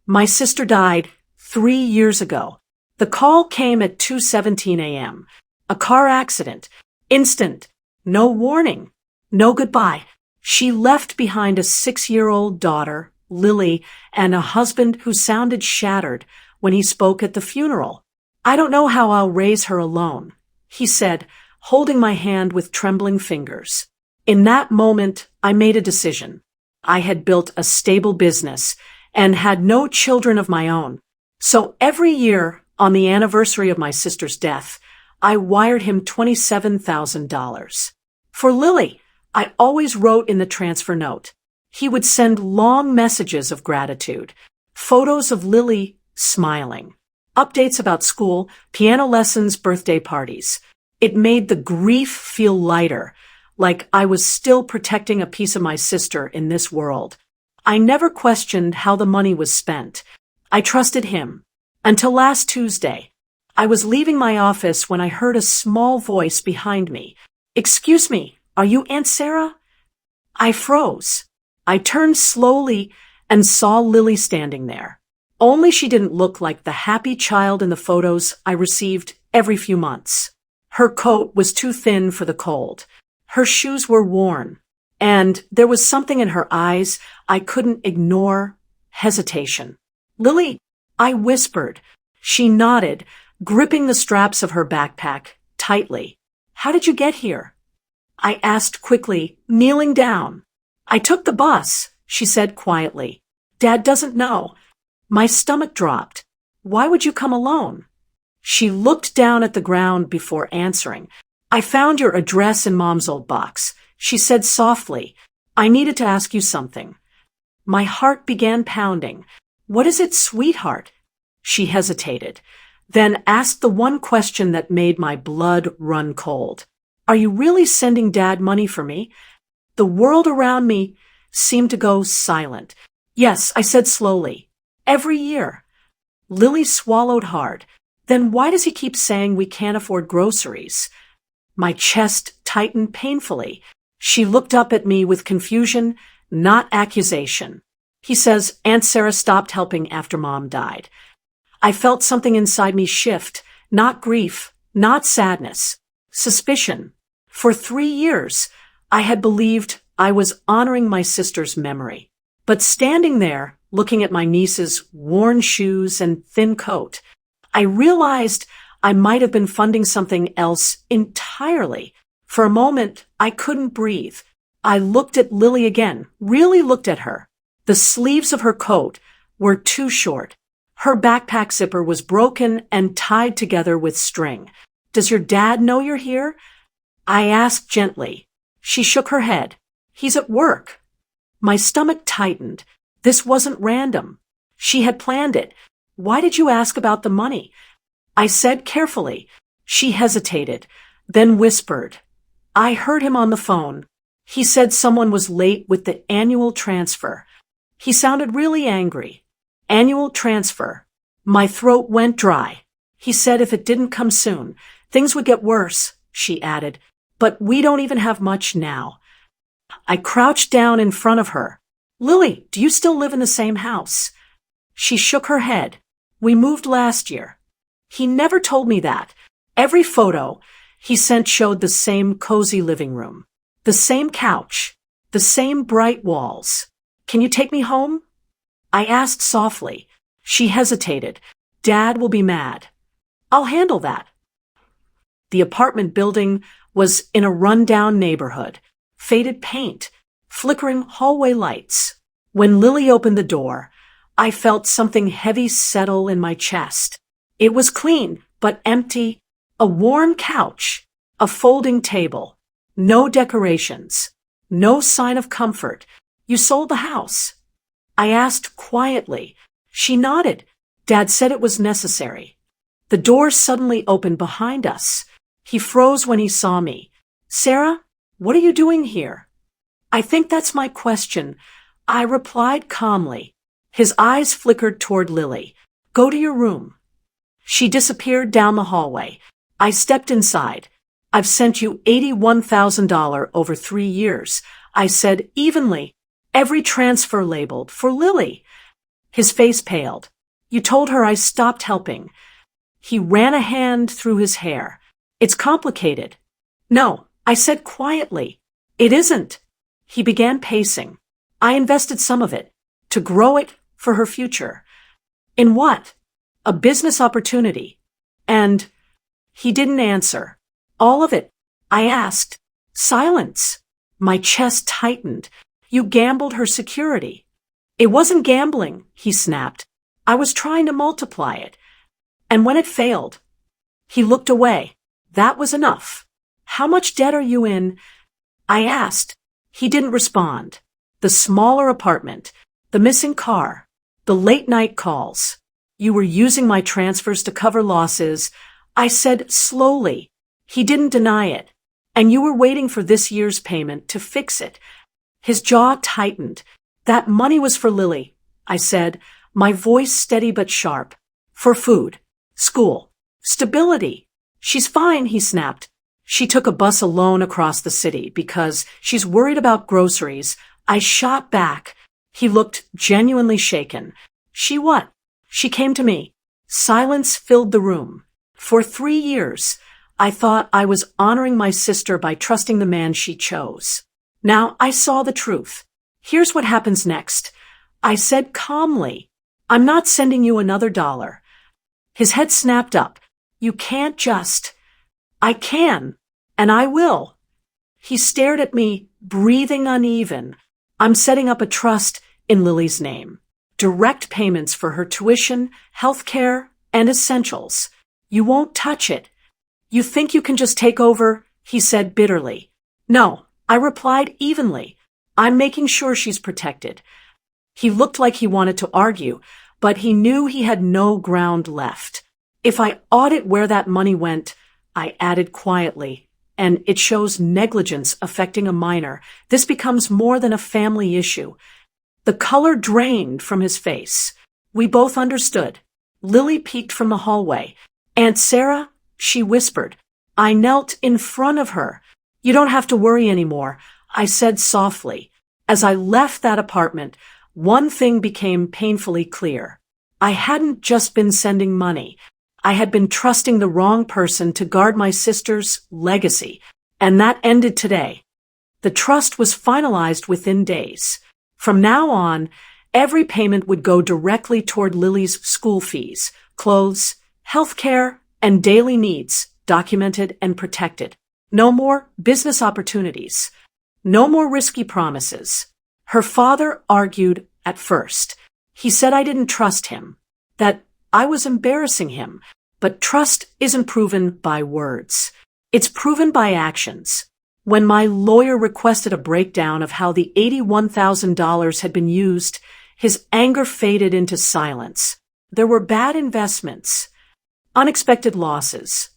My sister died 3 years ago. The call came at 2:17 a.m. A car accident. Instant. No warning. No goodbye. She left behind a 6-year-old daughter, Lily, and a husband who sounded shattered when he spoke at the funeral. I don't know how I'll raise her alone, he said, holding my hand with trembling fingers. In that moment, I made a decision. I had built a stable business and had no children of my own. So every year, on the anniversary of my sister's death, I wired him $27,000. For Lily, I always wrote in the transfer note. He would send long messages of gratitude, photos of Lily smiling, updates about school, piano lessons, birthday parties. It made the grief feel lighter, like I was still protecting a piece of my sister in this world. I never questioned how the money was spent. I trusted him. Until last Tuesday. I was leaving my office when I heard a small voice behind me. "Excuse me, are you Aunt Sarah?" I froze. I turned slowly and saw Lily standing there. Only she didn't look like the happy child in the photos I received every few months. Her coat was too thin for the cold. Her shoes were worn. And there was something in her eyes I couldn't ignore. Hesitation. "Lily," I whispered. She nodded, gripping the straps of her backpack tightly. "How did you get here?" I asked quickly, kneeling down. "I took the bus," she said quietly. "Dad doesn't know." My stomach dropped. "Why would you come alone?" She looked down at the ground before answering. "I found your address in Mom's old box," she said softly. "I needed to ask you something." My heart began pounding. "What is it, sweetheart?" She hesitated, then asked the one question that made my blood run cold. "Are you really sending Dad money for me?" The world around me seemed to go silent. "Yes," I said slowly. "Every year." Lily swallowed hard. "Then why does he keep saying we can't afford groceries?" My chest tightened painfully. She looked up at me with confusion, not accusation. "He says Aunt Sarah stopped helping after Mom died." I felt something inside me shift, not grief, not sadness, suspicion. For 3 years, I had believed I was honoring my sister's memory. But standing there, looking at my niece's worn shoes and thin coat, I realized I might have been funding something else entirely. For a moment, I couldn't breathe. I looked at Lily again, really looked at her. The sleeves of her coat were too short. Her backpack zipper was broken and tied together with string. "Does your dad know you're here?" I asked gently. She shook her head. "He's at work." My stomach tightened. This wasn't random. She had planned it. "Why did you ask about the money?" I said carefully. She hesitated, then whispered. "I heard him on the phone. He said someone was late with the annual transfer." He sounded really angry. "Annual transfer." My throat went dry. "He said if it didn't come soon, things would get worse," she added. "But we don't even have much now." I crouched down in front of her. "Lily, do you still live in the same house?" She shook her head. "We moved last year." He never told me that. Every photo he sent showed the same cozy living room, the same couch, the same bright walls. "Can you take me home?" I asked softly. She hesitated. "Dad will be mad." "I'll handle that." The apartment building was in a run-down neighborhood, faded paint, flickering hallway lights. When Lily opened the door, I felt something heavy settle in my chest. It was clean, but empty. A worn couch, a folding table, no decorations, no sign of comfort. "You sold the house?" I asked quietly. She nodded. "Dad said it was necessary." The door suddenly opened behind us. He froze when he saw me. "Sarah, what are you doing here?" "I think that's my question," I replied calmly. His eyes flickered toward Lily. "Go to your room." She disappeared down the hallway. I stepped inside. "I've sent you $81,000 over 3 years," I said evenly. "Every transfer labeled for Lily." His face paled. You told her I stopped helping. He ran a hand through his hair. It's complicated. No, I said quietly. It isn't. He began pacing. I invested some of it, to grow it for her future. In what? A business opportunity. And he didn't answer. All of it, I asked. Silence. My chest tightened. You gambled her security. It wasn't gambling, he snapped. I was trying to multiply it. And when it failed, he looked away. That was enough. How much debt are you in? I asked. He didn't respond. The smaller apartment, the missing car, the late night calls. You were using my transfers to cover losses. I said slowly. He didn't deny it. And you were waiting for this year's payment to fix it. His jaw tightened. That money was for Lily, I said, my voice steady but sharp. For food, school, stability. She's fine, he snapped. She took a bus alone across the city because she's worried about groceries. I shot back. He looked genuinely shaken. She what? She came to me. Silence filled the room. For 3 years, I thought I was honoring my sister by trusting the man she chose. Now I saw the truth. Here's what happens next. I said calmly, I'm not sending you another $1. His head snapped up. You can't just. I can, and I will. He stared at me, breathing uneven. I'm setting up a trust in Lily's name. Direct payments for her tuition, health care, and essentials. You won't touch it. You think you can just take over? He said bitterly. No, I replied evenly. I'm making sure she's protected. He looked like he wanted to argue, but he knew he had no ground left. If I audit where that money went, I added quietly, and it shows negligence affecting a minor, this becomes more than a family issue. The color drained from his face. We both understood. Lily peeked from the hallway. Aunt Sarah, she whispered. I knelt in front of her. You don't have to worry anymore, I said softly. As I left that apartment, one thing became painfully clear. I hadn't just been sending money. I had been trusting the wrong person to guard my sister's legacy, and that ended today. The trust was finalized within days. From now on, every payment would go directly toward Lily's school fees, clothes, health care, and daily needs, documented and protected. No more business opportunities. No more risky promises. Her father argued at first. He said I didn't trust him, that I was embarrassing him, but trust isn't proven by words. It's proven by actions. When my lawyer requested a breakdown of how the $81,000 had been used, his anger faded into silence. There were bad investments, unexpected losses.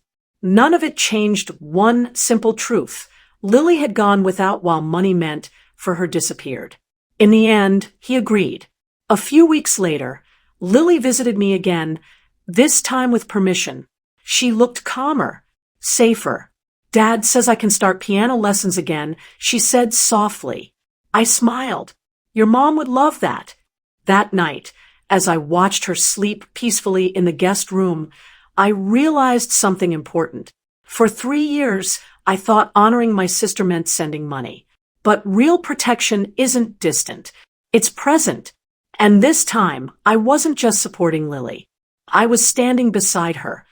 None of it changed one simple truth. Lily had gone without while money meant for her disappeared. In the end, he agreed. A few weeks later, Lily visited me again, this time with permission. She looked calmer, safer. Dad says I can start piano lessons again, she said softly. I smiled. Your mom would love that. That night, as I watched her sleep peacefully in the guest room, I realized something important. For 3 years, I thought honoring my sister meant sending money. But real protection isn't distant. It's present. And this time, I wasn't just supporting Lily. I was standing beside her,